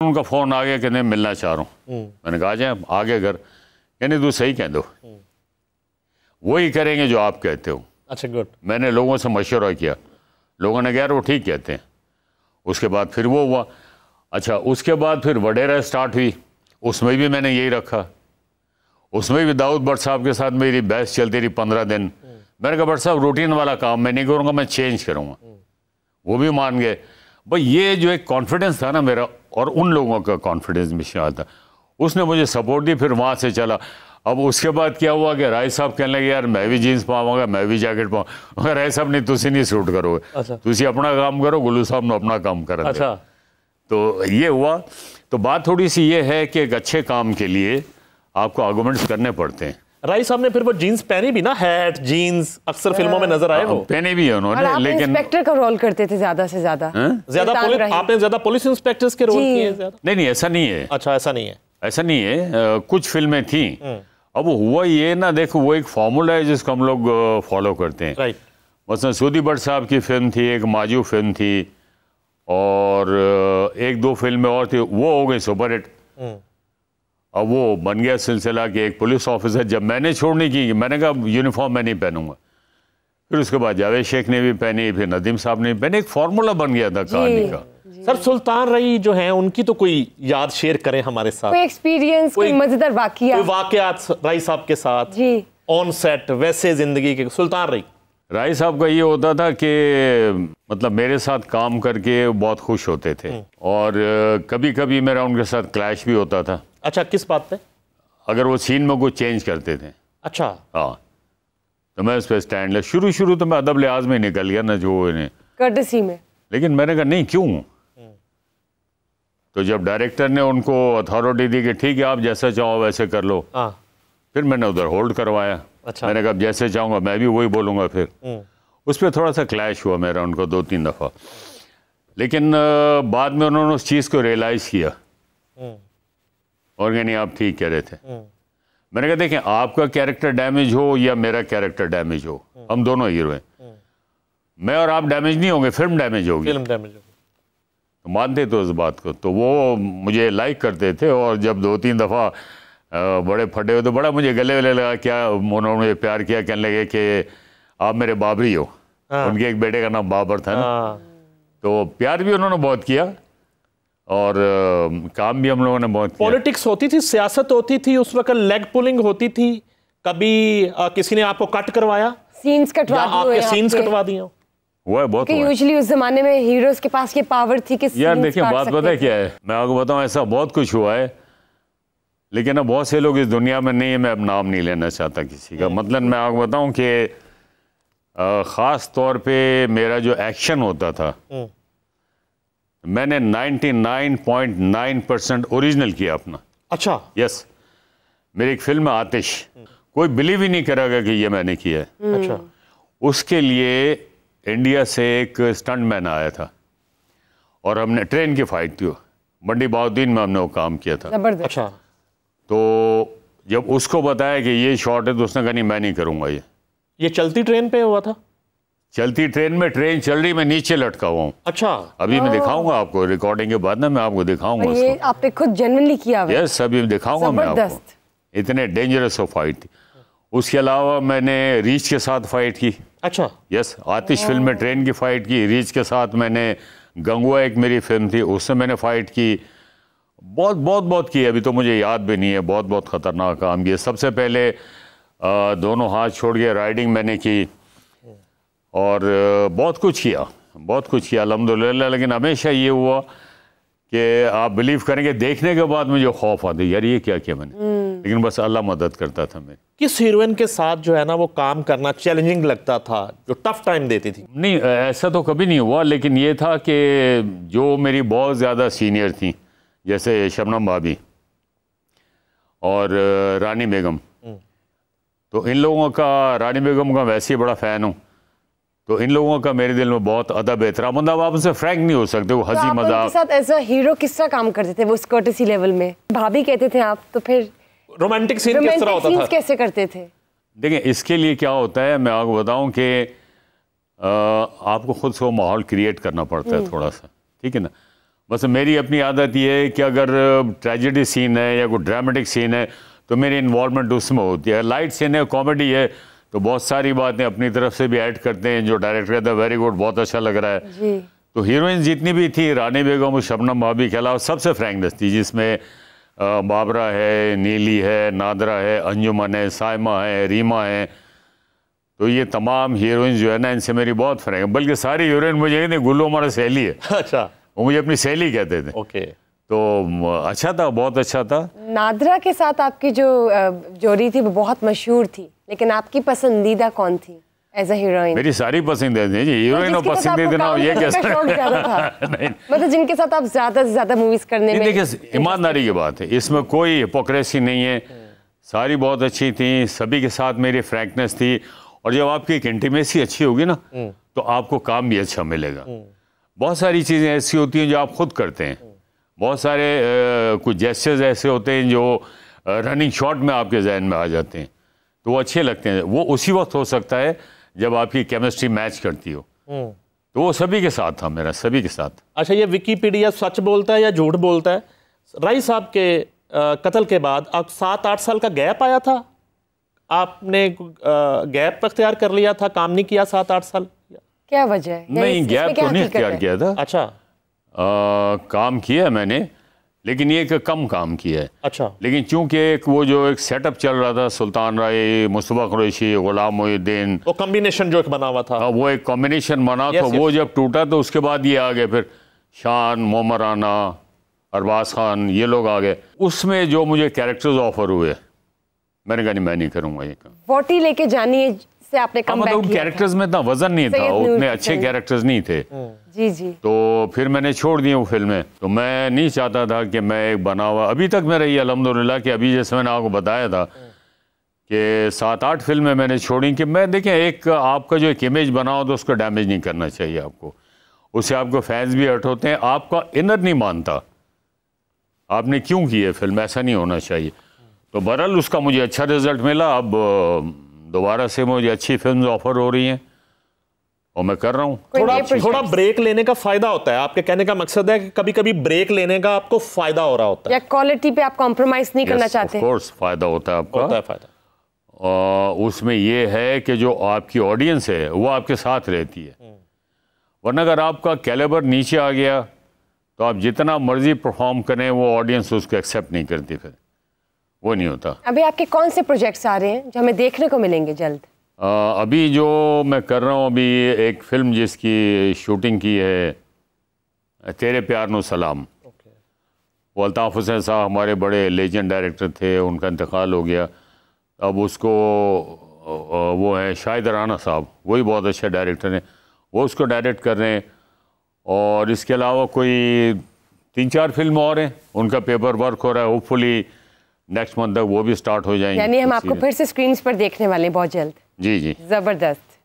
उनका फ़ोन आ गया कि नहीं मिलना चाह रहा हूँ। मैंने कहा जाए आगे घर, यानी तू सही कह दो, वही करेंगे जो आप कहते हो। अच्छा गुड। मैंने लोगों से मशवरा किया, लोगों ने कहा वो ठीक कहते हैं। उसके बाद फिर वो हुआ। अच्छा, उसके बाद फिर वडेरा स्टार्ट हुई, उसमें भी मैंने यही रखा। उसमें भी दाऊद भट्ट साहब के साथ मेरी बहस चलती रही 15 दिन। मैंने कहा भट्ट साहब रूटीन वाला काम मैं नहीं करूँगा, मैं चेंज करूँगा। वो भी मान गए। भाई ये जो एक कॉन्फिडेंस था ना मेरा, और उन लोगों का कॉन्फिडेंस भी शायद था, उसने मुझे सपोर्ट दी। फिर वहाँ से चला। अब उसके बाद क्या हुआ कि राय साहब कहने लगे यार मैं भी जीन्स पाऊंगा, मैं भी जैकेट पाऊंगा। राय साहब नहीं, तुसी नहीं सूट करोगे। अच्छा। तुसी अपना काम करो, गुल्लू साहब ने अपना काम कर। अच्छा। तो ये हुआ। तो बात थोड़ी सी ये है कि एक अच्छे काम के लिए आपको आर्गुमेंट्स करने पड़ते हैं। राय साहब ने फिर वो जीन्स पहनी भी ना, हैट जीन्स अक्सर फिल्मों में नजर आए वो। पहने भी है उन्होंने, लेकिन इंस्पेक्टर का रोल करते थे ज्यादा से ज्यादा। आपने ज्यादा पुलिस इंस्पेक्टर्स के रोल किए ज्यादा? नहीं, ऐसा नहीं है। अच्छा, ऐसा नहीं है। ऐसा नहीं है। कुछ फिल्में थी। अब हुआ ये ना, देखो वो एक फॉर्मूला है जिसको हम लोग फॉलो करते हैं। राइट। मसलन सूदी भट्ट साहब की फिल्म थी, एक माजू फिल्म थी, और एक दो फिल्में और थी, वो हो गई सुपरहिट। अब वो बन गया सिलसिला कि एक पुलिस ऑफिसर, जब मैंने छोड़ने की, मैंने कहा यूनिफॉर्म मैं नहीं पहनूंगा। फिर उसके बाद जावेद शेख ने भी पहनी, फिर नदीम साहब ने भी पहनी। एक फॉर्मूला बन गया था कहानी का। सर सुल्तान रई जो है उनकी तो कोई याद शेयर करें हमारे साथ, कोई एक्सपीरियंस, कोई मजेदार वाकया, कोई वाकयात राय साहब के साथ जी ऑन सेट, वैसे जिंदगी के। सुल्तान रई राय साहब का ये होता था कि मतलब मेरे साथ काम करके बहुत खुश होते थे, और कभी कभी मेरा उनके साथ क्लैश भी होता था। अच्छा, किस बात पे? अगर वो सीन में कुछ चेंज करते थे। अच्छा। हाँ, तो मैं उस पर स्टैंड ले, शुरू तो मैं अदब लिहाज में निकल गया ना, जो इन्हें कर्टसी में। लेकिन मैंने कहा नहीं, क्यों? तो जब डायरेक्टर ने उनको अथॉरिटी दी कि ठीक है आप जैसा चाहो वैसे कर लो, फिर मैंने उधर होल्ड करवाया। अच्छा। मैंने कहा जैसे चाहूँगा मैं भी वही बोलूँगा। फिर उस पर थोड़ा सा क्लैश हुआ मेरा उनको 2-3 दफ़ा, लेकिन बाद में उन्होंने उस चीज़ को रियलाइज़ किया और कहा नहीं आप ठीक कह रहे थे। मैंने कहा देखें, आपका कैरेक्टर डैमेज हो या मेरा कैरेक्टर डैमेज हो, हम दोनों हीरो हैं। मैं और आप डैमेज नहीं होंगे, फिल्म डैमेज होगी। फिल्म डैमेज होगी। तो मानते थे उस बात को, तो वो मुझे लाइक करते थे। और जब 2-3 दफ़ा बड़े फटे हुए तो बड़ा मुझे गले वले लगा, क्या उन्होंने मुझे प्यार किया, कहने लगे कि आप मेरे बाबरी हो। उनके एक बेटे का नाम बाबर था ना, तो प्यार भी उन्होंने बहुत किया और काम भी हम लोगों ने बहुत किया। पॉलिटिक्स होती थी, सियासत होती थी उस वक्त, लेग पुलिंग होती थी। कभी किसी ने आपको कट करवाया, सीन्स कटवा दिए, आपके सीन्स कटवा दिए? हुआ है बहुत। यूजुअली उस जमाने में हीरोज के पास ये पावर थी कि यार देखिए बात पता है क्या है, मैं आपको बताऊं ऐसा बहुत कुछ हुआ है, लेकिन अब बहुत से लोग इस दुनिया में नहीं है। मैं अब नाम नहीं लेना चाहता किसी का। मतलब मैं आपको बताऊं कि ख़ास तौर पे मेरा जो एक्शन होता था, मैंने 99.9% ओरिजिनल किया अपना। अच्छा। यस, मेरी एक फिल्म आतिश, कोई बिलीव ही नहीं करेगा कि ये मैंने किया है। अच्छा। उसके लिए इंडिया से एक स्टंटमैन आया था और हमने ट्रेन की फाइट थी, मंडी बाउद्दीन में हमने वो काम किया था। अच्छा। तो जब उसको बताया कि ये शॉट है तो उसने कहा नहीं मैं नहीं करूँगा। ये चलती ट्रेन पे हुआ था? चलती ट्रेन में, ट्रेन चल रही, मैं नीचे लटका हुआ हूँ। अच्छा। अभी मैं दिखाऊंगा आपको, रिकॉर्डिंग के बाद ना मैं आपको दिखाऊंगा। ये आपने खुद जेन्युइनली किया हुआ है? यस, अभी दिखाऊंगा मैं आपको। इतने डेंजरस फाइट थी। उसके अलावा मैंने रीच के साथ फाइट की। अच्छा। यस, आतिश फिल्म में ट्रेन की फाइट की। रीच के साथ मैंने गंगुआ एक मेरी फिल्म थी, उससे मैंने फाइट की। बहुत बहुत बहुत की, अभी तो मुझे याद भी नहीं है। बहुत बहुत ख़तरनाक काम किया। सबसे पहले दोनों हाथ छोड़ के राइडिंग मैंने की और बहुत कुछ किया, बहुत कुछ किया अल्हम्दुलिल्लाह। लेकिन हमेशा ये हुआ कि आप बिलीव करेंगे, देखने के बाद मुझे खौफ आता यार ये क्या किया मैंने, लेकिन बस अल्लाह मदद करता था। मैं किस हीरोइन के साथ जो है ना वो काम करना चैलेंजिंग लगता था, जो टफ टाइम देती थी? नहीं, ऐसा तो कभी नहीं हुआ, लेकिन ये था कि जो मेरी बहुत ज़्यादा सीनियर थी, जैसे शबनम भाभी और रानी बेगम, तो इन लोगों का, रानी बेगम का वैसे ही बड़ा फ़ैन हूँ, तो इन लोगों का मेरे दिल में बहुत अदब एहतराम। मतलब आप उनसे फ्रैंक नहीं हो सकते, वो हंसी मजाक। उनके साथ एज अ हीरो किस तरह काम करते थे वो कर्टसी लेवल में? भाभी कहते थे आप, तो फिर रोमांटिक सीन किस तरह होता था? कैसे करते थे? देखिए इसके लिए क्या होता है, मैं आपको बताऊं कि आपको खुद से वो माहौल क्रिएट करना पड़ता है थोड़ा सा, ठीक है ना। बस मेरी अपनी आदत ये है कि अगर ट्रेजेडी सीन है या कोई ड्रामेटिक सीन है तो मेरी इन्वॉल्वमेंट उसमें होती है। लाइट सीन है, कॉमेडी है, तो बहुत सारी बातें अपनी तरफ से भी ऐड करते हैं। जो डायरेक्टर कहता है वेरी गुड, बहुत अच्छा लग रहा है जी। तो हीरोइन जितनी भी थी, रानी बेगम, शबनम भाभी के अलावा सबसे फ्रैंकनेस थी, जिसमें बाबरा है, नीली है, नादरा है, अंजुमन है, साइमा है, रीमा है। तो ये तमाम हीरोइन जो है ना, इनसे मेरी बहुत फ्रैंक, बल्कि सारी हीरोइन मुझे कहते गुल्लू हमारा सहेली है। अच्छा, वो मुझे अपनी सहेली कहते थे। ओके। तो अच्छा था, बहुत अच्छा था। नादरा के साथ आपकी जो जोड़ी थी वो बहुत मशहूर थी, लेकिन आपकी पसंदीदा कौन थी एज अ हीरोइन? मेरी सारी पसंदीदा थी जी, हीरोइन और पसंदीदा ना, ये कैसा नहीं, मतलब जिनके साथ आप ज्यादा से ज्यादा मूवीज करने में। देखिए, ईमानदारी की बात है, इसमें कोई हिपोक्रेसी नहीं है, सारी बहुत अच्छी थी, सभी के साथ मेरी फ्रैंकनेस थी। और जब आपकी एक इंटीमेसी अच्छी होगी ना तो आपको काम भी अच्छा मिलेगा। बहुत सारी चीज़ें ऐसी होती हैं जो आप खुद करते हैं, बहुत सारे कुछ जेस्चर्स ऐसे होते हैं जो रनिंग शॉट में आपके जहन में आ जाते हैं, तो वो अच्छे लगते हैं। वो उसी वक्त हो सकता है जब आपकी केमिस्ट्री मैच करती हो। तो वो सभी के साथ था मेरा, सभी के साथ। अच्छा, ये विकीपीडिया सच बोलता है या झूठ बोलता है? राय साहब के कत्ल के बाद आप 7-8 साल का गैप आया था, आपने गैप अख्तियार कर लिया था, काम नहीं किया 7-8 साल? क्या वजह है? नहीं, गैप तो नहीं अख्तियार किया था। अच्छा। काम किया मैंने, लेकिन ये कि कम काम किया है। अच्छा। लेकिन चूंकि वो जो एक सेटअप चल रहा था, सुल्तान राय, मुस्तफा कुरैशी, गुलाम मोहिउद्दीन, वो कॉम्बिनेशन जो एक बना हुआ था, वो एक कॉम्बिनेशन बना, तो वो जब टूटा तो उसके बाद ये आ गए फिर शान, मोहम्मद राना, अरबाज खान, ये लोग आ गए। उसमें जो मुझे कैरेक्टर्स ऑफर हुए, मैंने कहा नहीं, मैं नहीं करूँगा ये काम। 40 लेके जानी से आपने कम बैक किया। कैरेक्टर्स में इतना वजन नहीं था, उतने अच्छे कैरेक्टर्स नहीं थे। जी जी। तो फिर मैंने छोड़ दी वो फिल्में। तो मैं नहीं चाहता था कि मैं एक बना हुआ, अभी तक मेरा ये अल्हम्दुलिल्लाह कि अभी जैसे मैंने आपको बताया था कि 7-8 फिल्में मैंने छोड़ी कि मैं, देखें, एक आपका जो एक इमेज बना हो तो उसको डैमेज नहीं करना चाहिए आपको, उससे आपको फैंस भी हर्ट होते हैं, आपका इनर नहीं मानता आपने क्यों की है फिल्म, ऐसा नहीं होना चाहिए। तो बहरहाल उसका मुझे अच्छा रिजल्ट मिला। अब दोबारा से मुझे अच्छी फिल्म ऑफर हो रही हैं और मैं कर रहा हूँ। थोड़ा ब्रेक लेने का फायदा होता है, आपके कहने का मकसद है कि कभी कभी ब्रेक लेने का आपको फायदा हो रहा होता है, या क्वालिटी पे आप कॉम्प्रोमाइज नहीं करना चाहते? ऑफ कोर्स फायदा होता है आपका, होता है फायदा। उसमें ये है कि जो आपकी ऑडियंस है वो आपके साथ रहती है, वरना अगर आपका कैलिबर नीचे आ गया तो आप जितना मर्जी परफॉर्म करें वो ऑडियंस उसको एक्सेप्ट नहीं करती, फिर वो नहीं होता। अभी आपके कौन से प्रोजेक्ट्स आ रहे हैं जो हमें देखने को मिलेंगे जल्द? अभी जो मैं कर रहा हूँ, अभी एक फिल्म जिसकी शूटिंग की है, तेरे प्यार नो सलाम। वो अल्ताफ़ हुसैन साहब हमारे बड़े लेजेंड डायरेक्टर थे, उनका इंतकाल हो गया। अब उसको वो है शाहिद राना साहब, वही बहुत अच्छे डायरेक्टर हैं, वो उसको डायरेक्ट कर रहे हैं। और इसके अलावा कोई 3-4 फिल्म और हैं, उनका पेपर वर्क हो रहा है, होपफुली नेक्स्ट मंथ तक वो भी स्टार्ट हो जाएंगे। यानी हम आपको फिर से स्क्रीन्स पर देखने वाले हैं बहुत जल्द। जी जी, जबरदस्त।